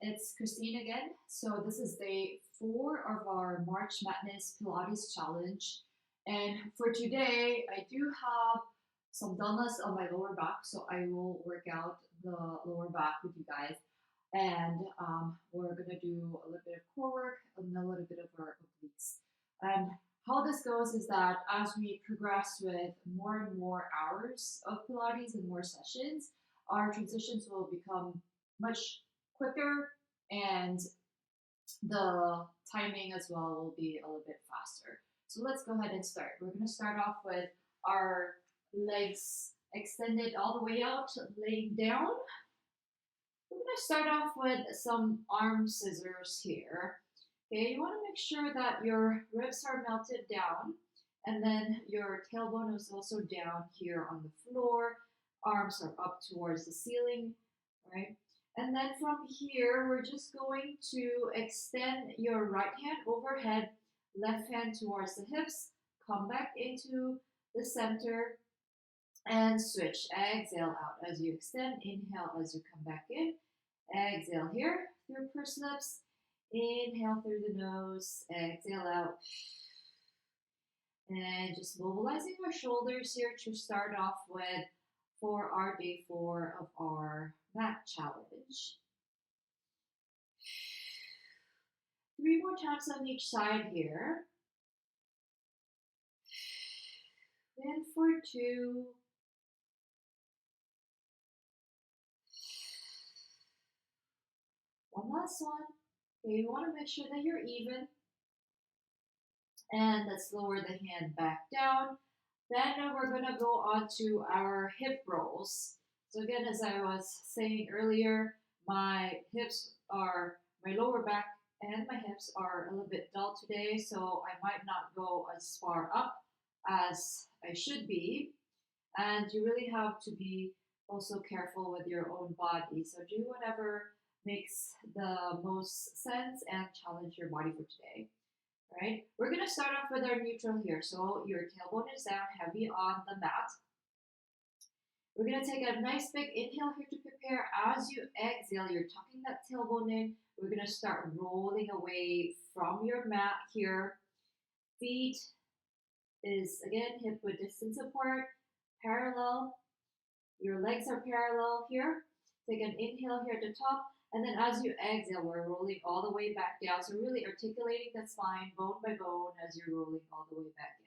It's Christine again. So this is day 4 of our March Madness Pilates challenge. And for today, I do have some dullness on my lower back, so I will work out the lower back with you guys. And we're gonna do a little bit of core work and a little bit of our obliques. And how this goes is that as we progress with more and more hours of Pilates and more sessions, our transitions will become much quicker and the timing as well will be a little bit faster. So let's go ahead and start. We're going to start off with our legs extended all the way out, laying down. We're going to start off with some arm scissors here. Okay, you want to make sure that your ribs are melted down and then your tailbone is also down here on the floor. Arms are up towards the ceiling, right? And then from here, we're just going to extend your right hand overhead, left hand towards the hips, come back into the center and switch. Exhale out as you extend, inhale as you come back in. Exhale here through pursed lips. Inhale through the nose, exhale out. And just mobilizing our shoulders here to start off with for our day 4 of our mat challenge. 3 more times on each side here. And for 2. One last one. Okay, you want to make sure that you're even. And let's lower the hand back down. Then we're going to go on to our hip rolls. So again, as I was saying earlier, my lower back and my hips are a little bit dull today, so I might not go as far up as I should be. And you really have to be also careful with your own body. So do whatever makes the most sense and challenge your body for today. All right, we're going to start off with our neutral here. So your tailbone is down, heavy on the mat. We're going to take a nice big inhale here to prepare. As you exhale, you're tucking that tailbone in. We're going to start rolling away from your mat here. Feet is, again, hip width distance apart, parallel. Your legs are parallel here. Take an inhale here at the top. And then as you exhale, we're rolling all the way back down. So really articulating that spine bone by bone as you're rolling all the way back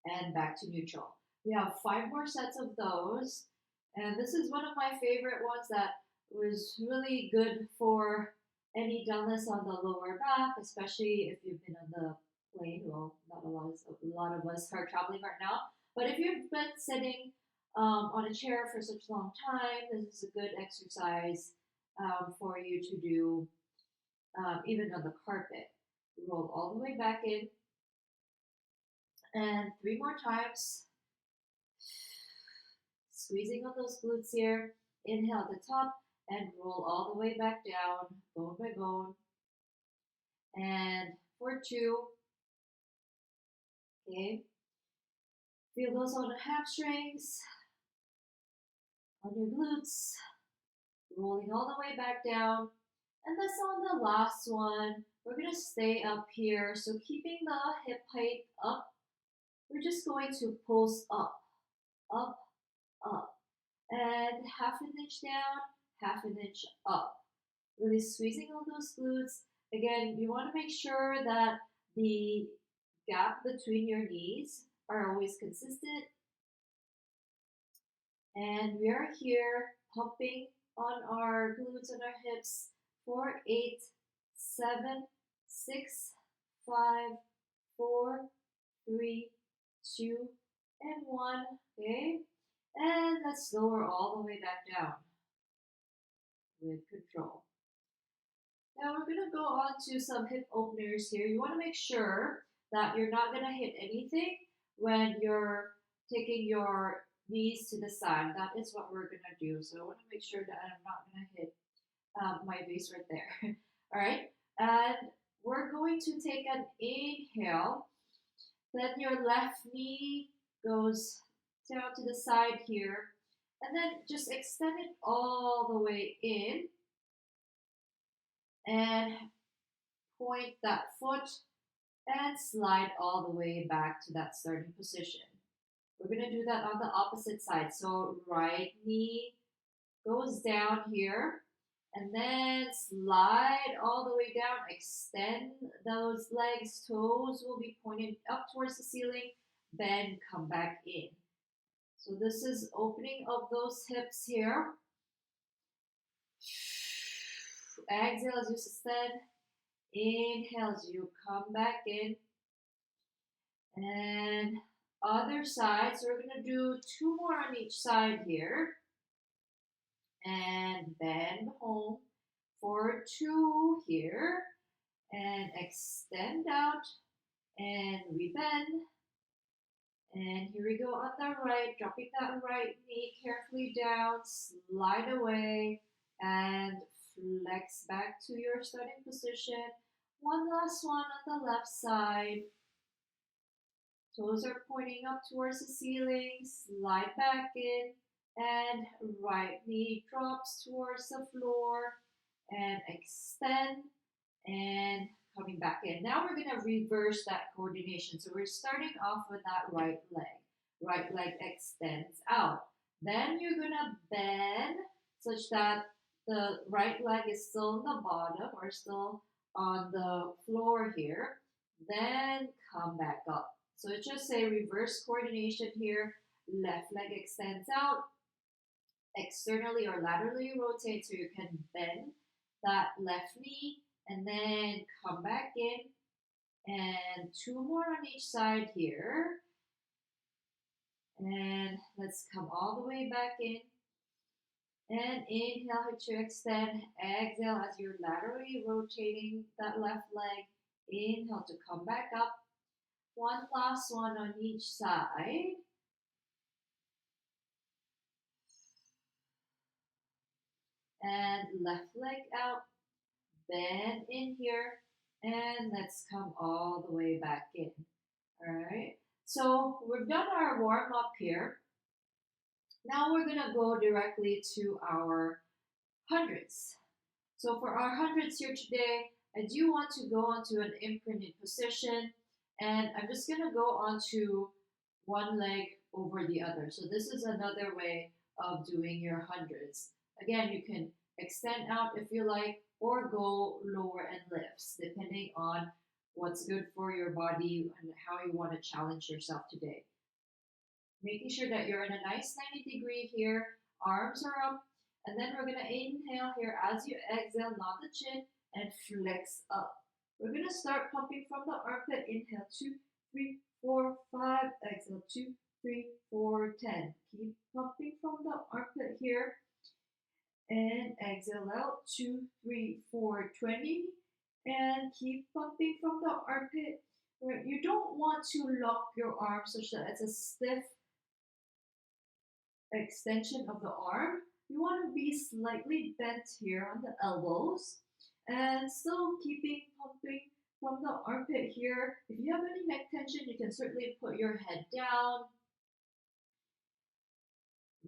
in. And back to neutral. We have 5 more sets of those. And this is one of my favorite ones that was really good for any dullness on the lower back, especially if you've been on the plane. Well, not a lot of us are traveling right now. But if you've been sitting on a chair for such a long time, this is a good exercise for you to do even on the carpet. Roll all the way back in. And 3 more times. Squeezing on those glutes here. Inhale at the top and roll all the way back down, bone by bone. And for 2. Okay. Feel those on the hamstrings, on your glutes, rolling all the way back down. And that's on the last one. We're going to stay up here. So keeping the hip height up, we're just going to pulse up, up, up. And half an inch down, half an inch up. Really squeezing all those glutes. Again, you want to make sure that the gap between your knees are always consistent. And we are here pumping on our glutes and our hips. 4, 8, 7, 6, 5, 4, 3, 2, and 1. Okay. And let's lower all the way back down with control. Now we're going to go on to some hip openers here. You want to make sure that you're not going to hit anything when you're taking your knees to the side. That is what we're going to do. So I want to make sure that I'm not going to hit my base right there. All right. And we're going to take an inhale. Then your left knee goes down to the side here. And then just extend it all the way in. and point that foot and slide all the way back to that starting position. We're going to do that on the opposite side. So right knee goes down here and then slide all the way down. Extend those legs. Toes will be pointed up towards the ceiling. Bend, come back in. So this is opening of those hips here. Exhale as you extend. Inhale as you come back in. And other side. So we're going to do 2 more on each side here. And bend home for 2 here. And extend out. And rebend. And here we go on the right, dropping that right knee carefully down, slide away, and flex back to your starting position. One last one on the left side. Toes are pointing up towards the ceiling, slide back in, and right knee drops towards the floor, and extend, and coming back in. Now we're going to reverse that coordination. So we're starting off with that right leg. Right leg extends out. Then you're going to bend such that the right leg is still on the bottom or still on the floor here. Then come back up. So it's just a reverse coordination here. Left leg extends out. Externally or laterally rotate so you can bend that left knee. And then come back in, and 2 more on each side here. And let's come all the way back in. And inhale to extend. Exhale as you're laterally rotating that left leg. Inhale to come back up. One last one on each side. And left leg out. Bend in here, and let's come all the way back in. All right, so we've done our warm up here. Now we're gonna go directly to our hundreds. So for our hundreds here today, I do want to go onto an imprinted position, and I'm just gonna go onto one leg over the other. So this is another way of doing your hundreds. Again, you can extend out if you like, or go lower and lifts, depending on what's good for your body and how you want to challenge yourself today. Making sure that you're in a nice 90-degree here, arms are up, and then we're going to inhale here as you exhale, nod the chin, and flex up. We're going to start pumping from the armpit. Inhale, 2, 3, 4, 5. Exhale, 2, 3, 4, 10. Keep pumping from the armpit here. And exhale out, 2, 3, 4, 20. And keep pumping from the armpit. Right. You don't want to lock your arm such that it's a stiff extension of the arm. You want to be slightly bent here on the elbows. And still keeping pumping from the armpit here. If you have any neck tension, you can certainly put your head down.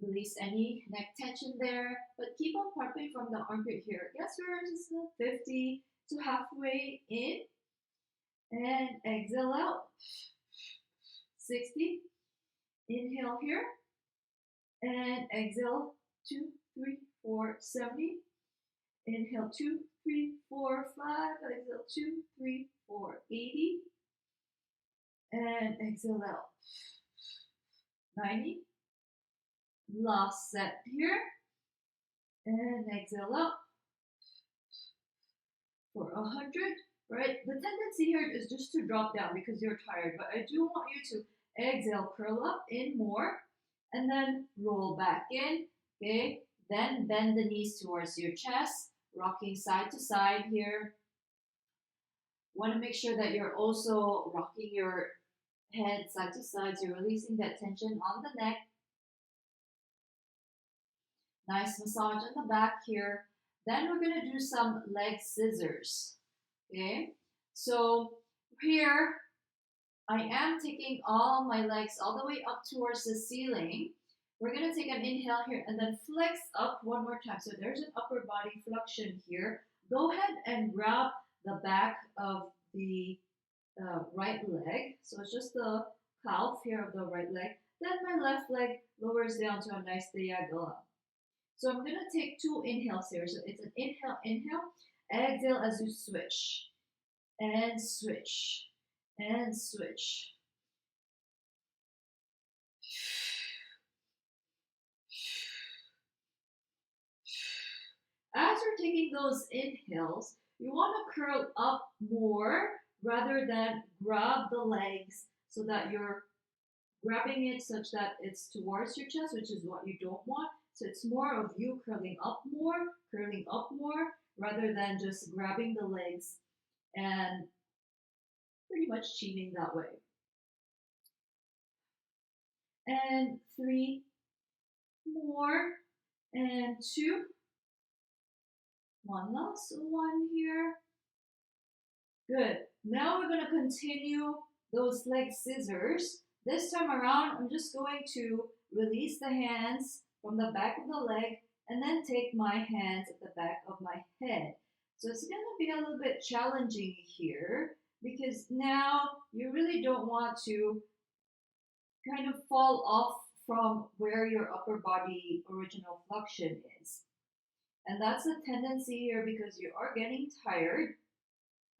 Release any neck tension there, but keep on pumping from the armpit here. Guess we're just 50 to halfway in, and exhale out. 60. Inhale here, and exhale. 2, 3, 4, 70. Inhale 2, 3, 4, 5. Exhale 2, 3, 4, 80. And exhale out. 90. Last set here, and exhale up for 100. Right, the tendency here is just to drop down because you're tired, but I do want you to exhale, curl up in more, and then roll back in. Okay, then bend the knees towards your chest, rocking side to side here. Want to make sure that you're also rocking your head side to side, so you're releasing that tension on the neck. Nice massage on the back here. Then we're going to do some leg scissors. Okay, so here I am taking all my legs all the way up towards the ceiling. We're going to take an inhale here and then flex up one more time. So there's an upper body flexion here, go ahead and grab the back of the right leg. So it's just the calf here of the right leg. Then my left leg lowers down to a nice diagonal. So I'm gonna take two inhales here. So it's an inhale, inhale, exhale as you switch, and switch, and switch. As you're taking those inhales, you want to curl up more rather than grab the legs so that you're grabbing it such that it's towards your chest, which is what you don't want. So it's more of you curling up more, rather than just grabbing the legs and pretty much cheating that way. And three more, and two. One last one here. Good. Now we're going to continue those leg scissors. This time around, I'm just going to release the hands from the back of the leg and then take my hands at the back of my head. So it's going to be a little bit challenging here because now you really don't want to kind of fall off from where your upper body original flexion is. And that's a tendency here because you are getting tired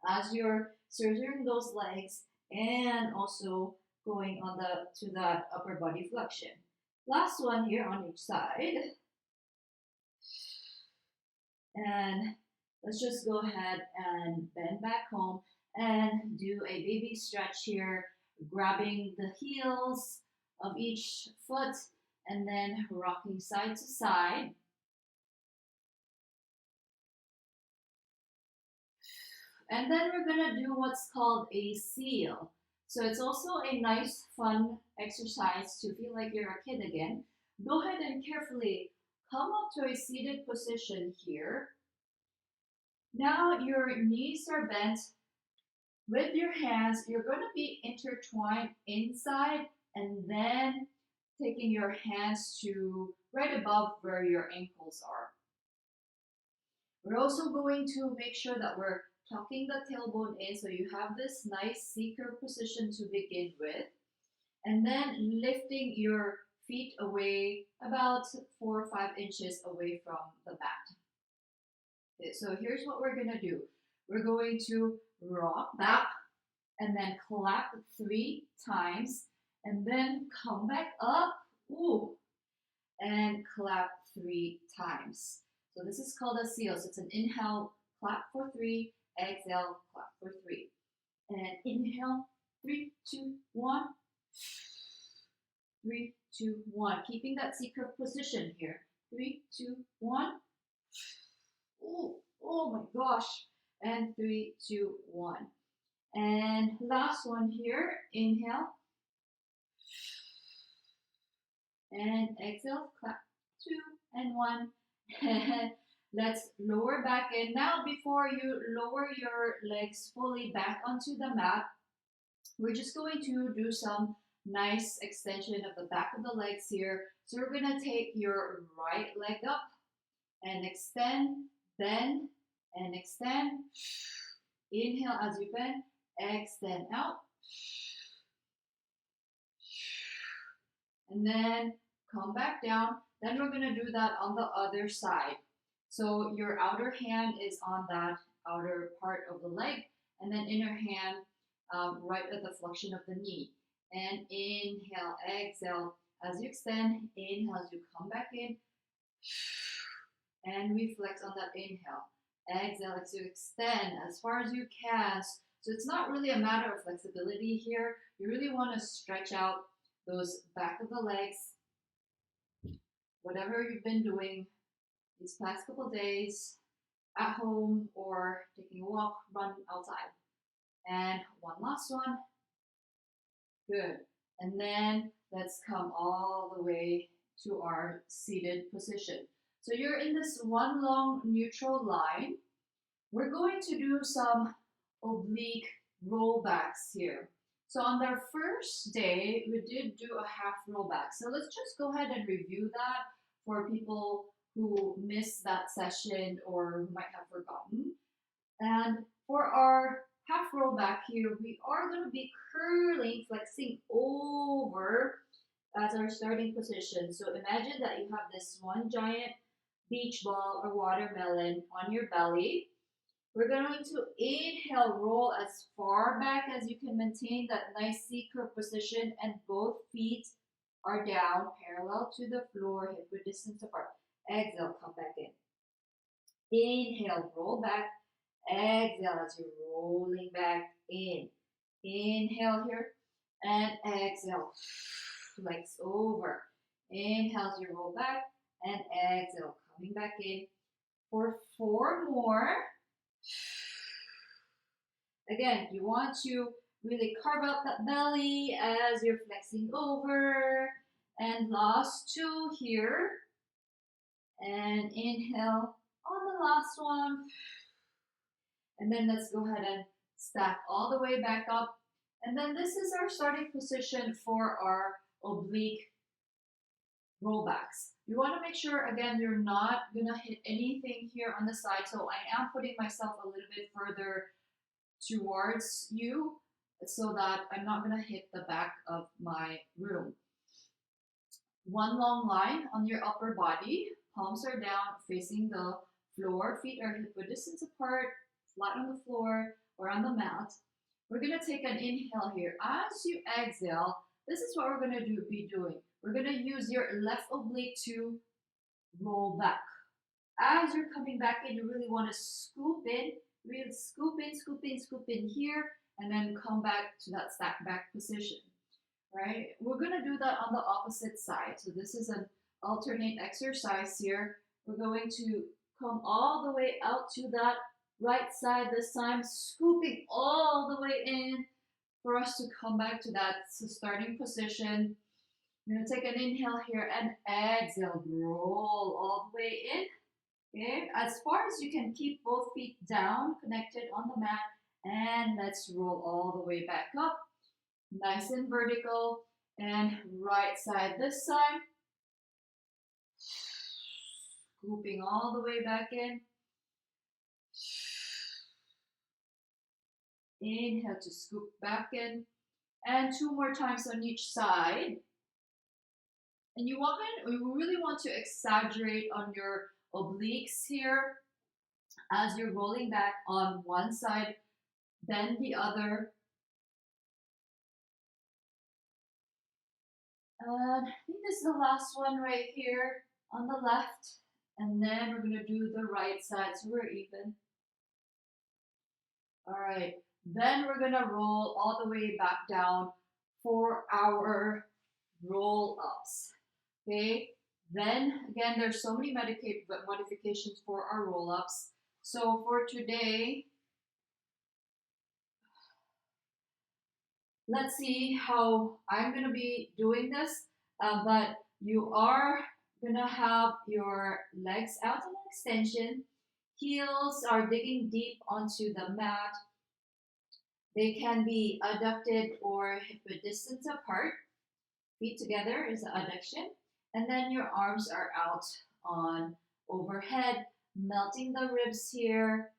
as you're surging those legs and also going on to that upper body flexion. Last one here on each side. And let's just go ahead and bend back home and do a baby stretch here, grabbing the heels of each foot and then rocking side to side. And then we're gonna do what's called a seal. So it's also a nice, fun exercise to feel like you're a kid again. Go ahead and carefully come up to a seated position here. Now your knees are bent. With your hands, you're going to be intertwined inside and then taking your hands to right above where your ankles are. We're also going to make sure that we're tucking the tailbone in so you have this nice C-curve position to begin with. And then lifting your feet away about 4 or 5 inches away from the mat. Okay, so here's what we're going to do. We're going to rock back and then clap 3 times and then come back up, and clap 3 times. So this is called a seal. So it's an inhale, clap for 3, exhale, clap for 3. And inhale, 3, 2, 1. 3, 2, 1. Keeping that C-curve position here. 3, 2, 1. Oh my gosh. And 3, 2, 1. And last one here. Inhale. And exhale. Clap. 2 and 1. Let's lower back in. Now, before you lower your legs fully back onto the mat, we're just going to do some nice extension of the back of the legs here. So we're going to take your right leg up and extend, bend, and extend. Inhale as you bend, extend out. And then come back down. Then we're going to do that on the other side. So your outer hand is on that outer part of the leg, and then inner hand right at the flexion of the knee. And inhale, exhale as you extend. Inhale as you come back in. And reflex on that inhale. Exhale as you extend as far as you can. So it's not really a matter of flexibility here. You really want to stretch out those back of the legs. Whatever you've been doing these past couple days at home or taking a walk, run outside. And one last one. Good. And then let's come all the way to our seated position. So you're in this one long neutral line. We're going to do some oblique rollbacks here. So on our first day, we did do a half rollback. So let's just go ahead and review that for people who missed that session or who might have forgotten. And for our half roll back here, we are going to be curling, flexing over as our starting position. So imagine that you have this one giant beach ball or watermelon on your belly. We're going to inhale, roll as far back as you can, maintain that nice C curve position, and both feet are down, parallel to the floor, hip width distance apart. Exhale, come back in. Inhale, roll back. Exhale as you're rolling back in. Inhale here and exhale. Flex over. Inhale as you roll back and exhale, coming back in for 4 more. Again, you want to really carve out that belly as you're flexing over. And last 2 here. And inhale on the last one. And then let's go ahead and stack all the way back up. And then this is our starting position for our oblique rollbacks. You want to make sure, again, you're not going to hit anything here on the side. So I am putting myself a little bit further towards you so that I'm not going to hit the back of my room. One long line on your upper body. Palms are down, facing the floor. Feet are hip width distance apart, flat on the floor or on the mat. We're going to take an inhale here. As you exhale, this is what we're going to be doing. We're going to use your left oblique to roll back. As you're coming back in, you really want to scoop in, really scoop in, scoop in, scoop in here, and then come back to that stack back position, right? We're going to do that on the opposite side. So this is an alternate exercise here. We're going to come all the way out to that right side this time, scooping all the way in for us to come back to that starting position. You're going to take an inhale here and exhale, roll all the way in. Okay, as far as you can, keep both feet down, connected on the mat, and let's roll all the way back up. Nice and vertical, and right side this side. Scooping all the way back in. Inhale to scoop back in, and 2 more times on each side. And you really want to exaggerate on your obliques here as you're rolling back on one side, then the other. And I think this is the last one right here on the left. And then we're going to do the right side so we're even. All right. Then we're going to roll all the way back down for our roll ups. Okay. Then again, there's so many modifications for our roll ups. So for today, let's see how I'm going to be doing this. But you are going to have your legs out in extension. Heels are digging deep onto the mat. They can be adducted or hip width distance apart. Feet together is the adduction. And then your arms are out on overhead, melting the ribs here.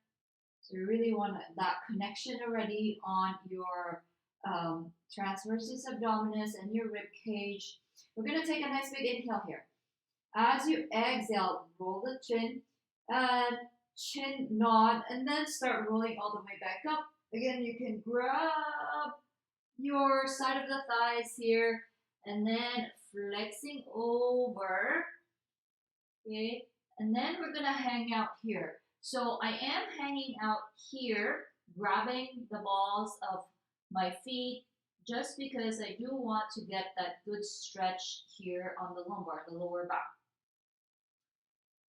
So you really want that connection already on your transversus abdominis and your rib cage. We're going to take a nice big inhale here. As you exhale, roll the chin and chin nod, and then start rolling all the way back up. Again, you can grab your side of the thighs here and then flexing over. Okay, and then we're going to hang out here. So I am hanging out here, grabbing the balls of my feet, just because I do want to get that good stretch here on the lumbar, the lower back.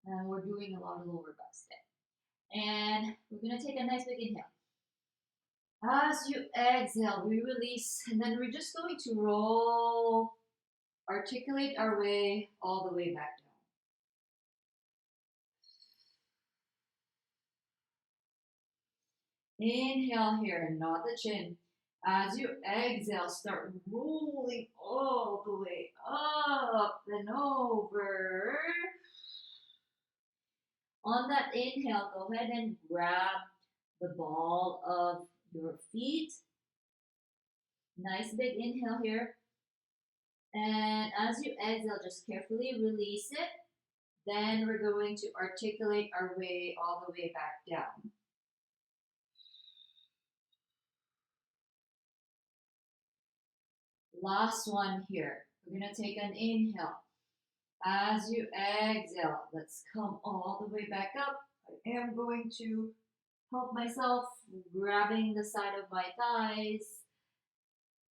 And we're doing a lot of lower back today. And we're going to take a nice big inhale. As you exhale, we release, and then we're just going to roll, articulate our way all the way back down. Inhale here, nod the chin. As you exhale, start rolling all the way up and over. On that inhale, go ahead and grab the ball of your feet. Nice big inhale here. And as you exhale, just carefully release it. Then we're going to articulate our way all the way back down. Last one here. We're going to take an inhale. As you exhale, let's come all the way back up. I am going to help myself grabbing the side of my thighs.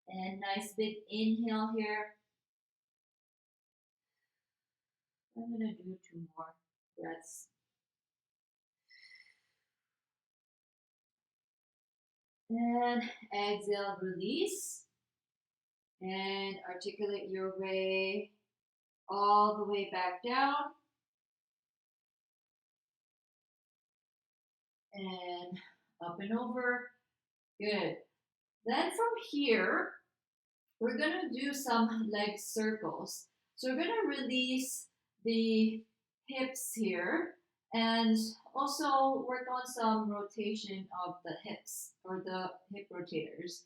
And nice big inhale here. I'm going to do 2 more breaths. And exhale, release. And articulate your way all the way back down. And up and over. Good. Then from here, we're going to do some leg circles. So we're going to release the hips here and also work on some rotation of the hips or the hip rotators.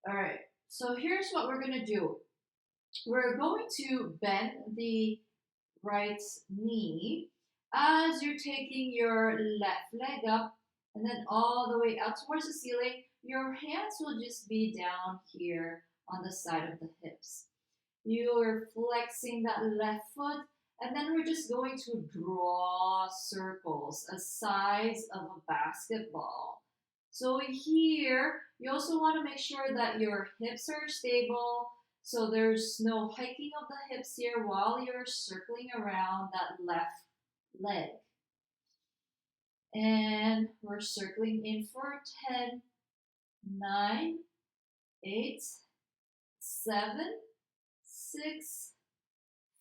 All right, so here's what we're going to do. We're going to bend the right knee as you're taking your left leg up and then all the way up towards the ceiling. Your hands will just be down here on the side of the hips. You're flexing that left foot, and then we're just going to draw circles a size of a basketball. So here, you also want to make sure that your hips are stable, so there's no hiking of the hips here while you're circling around that left leg. And we're circling in for 10, 9, 8, 7, 6,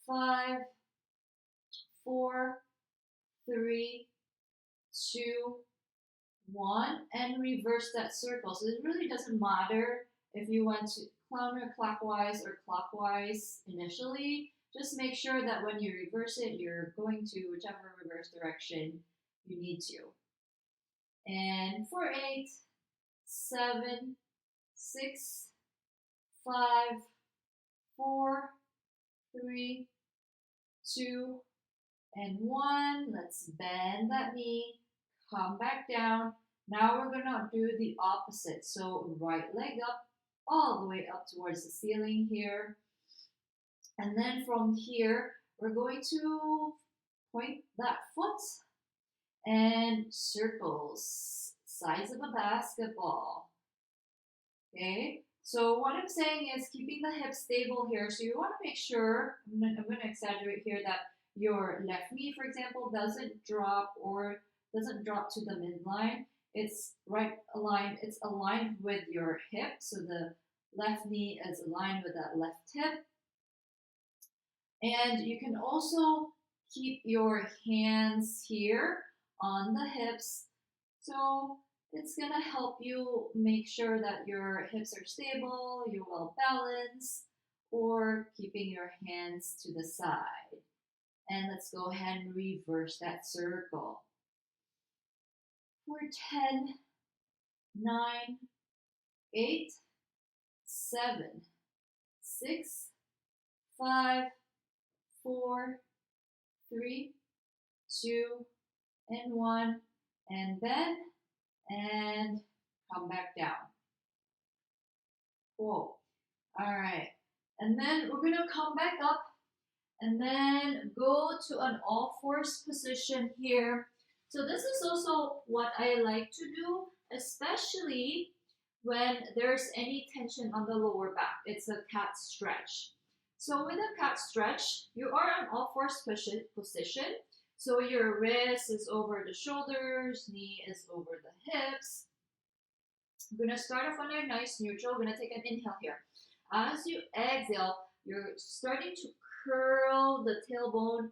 5, 4, 3, 2, 1, and reverse that circle. So it really doesn't matter if you want to counterclockwise or clockwise initially. Just make sure that when you reverse it, you're going to whichever reverse direction you need to. And for 8, 7, 6, 5, 4, 3, 2, and 1. Let's bend that knee, come back down. Now we're gonna do the opposite. So right leg up, all the way up towards the ceiling here. And then from here, we're going to point that foot and circles, size of a basketball. Okay, so what I'm saying is keeping the hips stable here. So you want to make sure, I'm going to exaggerate here, that your left knee, for example, doesn't drop to the midline. It's right aligned. It's aligned with your hip. So the left knee is aligned with that left hip. And you can also keep your hands here on the hips. So it's gonna help you make sure that your hips are stable, you're well balanced, or keeping your hands to the side. And let's go ahead and reverse that circle. For 10, 9, 8, 7, 6, 5, 4, 3, 2, and 1, and bend and come back down. Cool. All right. And then we're going to come back up and then go to an all fours position here. So this is also what I like to do, especially when there's any tension on the lower back. It's a cat stretch. So with a cat stretch, you are on all fours position. So your wrist is over the shoulders, knee is over the hips. We're going to start off on a nice neutral. We're going to take an inhale here. As you exhale, you're starting to curl the tailbone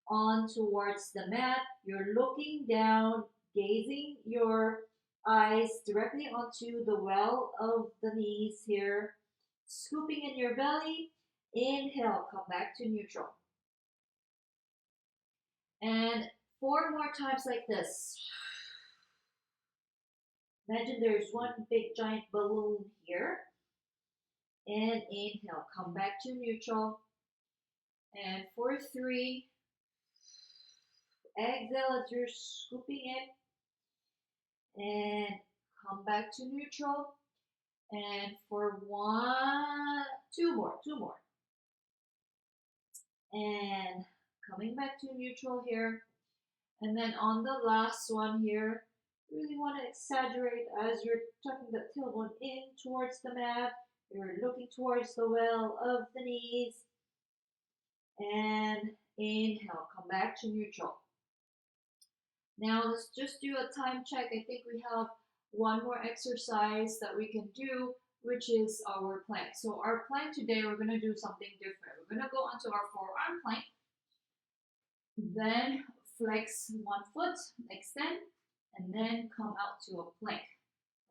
on towards the mat. You're looking down, gazing your eyes directly onto the well of the knees here. Scooping in your belly. Inhale, come back to neutral. And 4 more times like this. Imagine there's one big giant balloon here. And inhale, come back to neutral. And for 3, exhale as you're scooping it. And come back to neutral. And for 1, 2 more. And coming back to neutral here. And then on the last one here, really want to exaggerate as you're tucking the tailbone in towards the mat. You're looking towards the well of the knees. And inhale, come back to neutral. Now let's just do a time check. I think we have one more exercise that we can do, which is our plank. So our plank today, we're going to do something different. We're going to go onto our forearm plank, then flex one foot, extend, and then come out to a plank,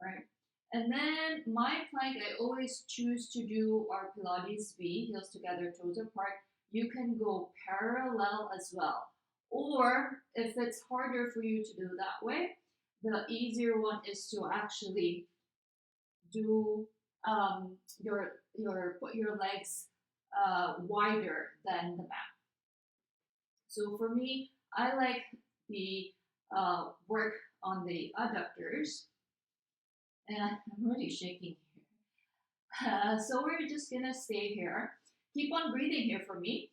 right? And then my plank, I always choose to do our Pilates V, heels together, toes apart. You can go parallel as well. Or if it's harder for you to do that way, the easier one is to actually do put your legs wider than the mat. So for me, I like the work on the adductors, and I'm really shaking here. So we're just gonna stay here. Keep on breathing here for me.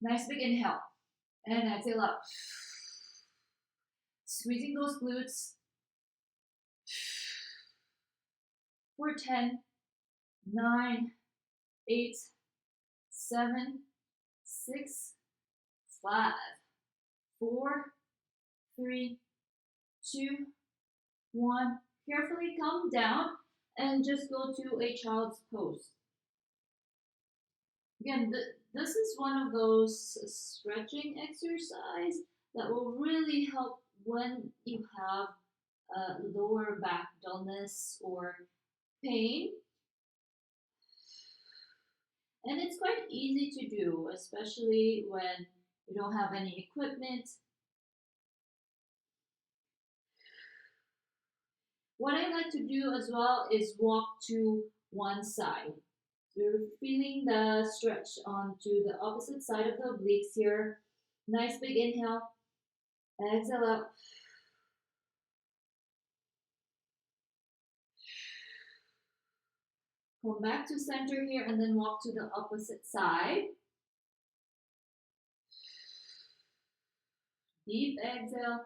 Nice big inhale, and exhale out. Squeezing those glutes. For 10, 9, 8, 7, 6, 5, 4, 3, 2, 1. Carefully come down and just go to a child's pose. Again, this is one of those stretching exercise that will really help when you have lower back dullness or pain. And it's quite easy to do, especially when you don't have any equipment. What I like to do as well is walk to one side. So you're feeling the stretch onto the opposite side of the obliques here. Nice big inhale. Exhale out. Come back to center here and then walk to the opposite side. Deep exhale.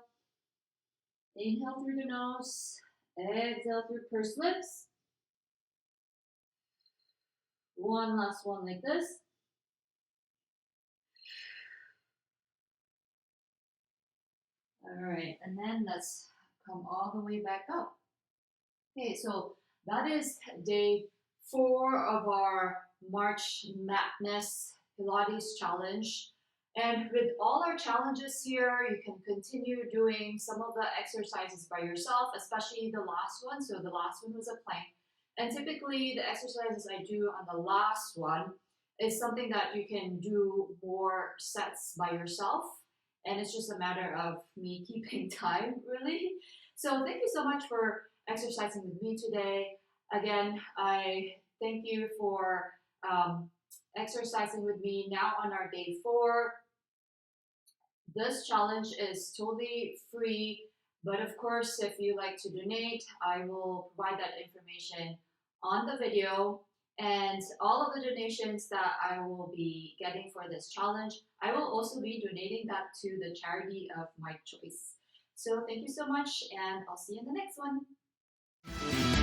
Inhale through the nose. Exhale through pursed lips. One last one like this. All right, and then let's come all the way back up. Okay, so that is day 4 of our March Madness Pilates challenge. And with all our challenges here, you can continue doing some of the exercises by yourself, especially the last one. So the last one was a plank. And typically the exercises I do on the last one is something that you can do more sets by yourself. And it's just a matter of me keeping time, really. So thank you so much for exercising with me today. Again, I thank you for exercising with me now on our day 4. This challenge is totally free, but of course, if you like to donate, I will provide that information on the video. And all of the donations that I will be getting for this challenge, I will also be donating that to the charity of my choice. So thank you so much, and I'll see you in the next one.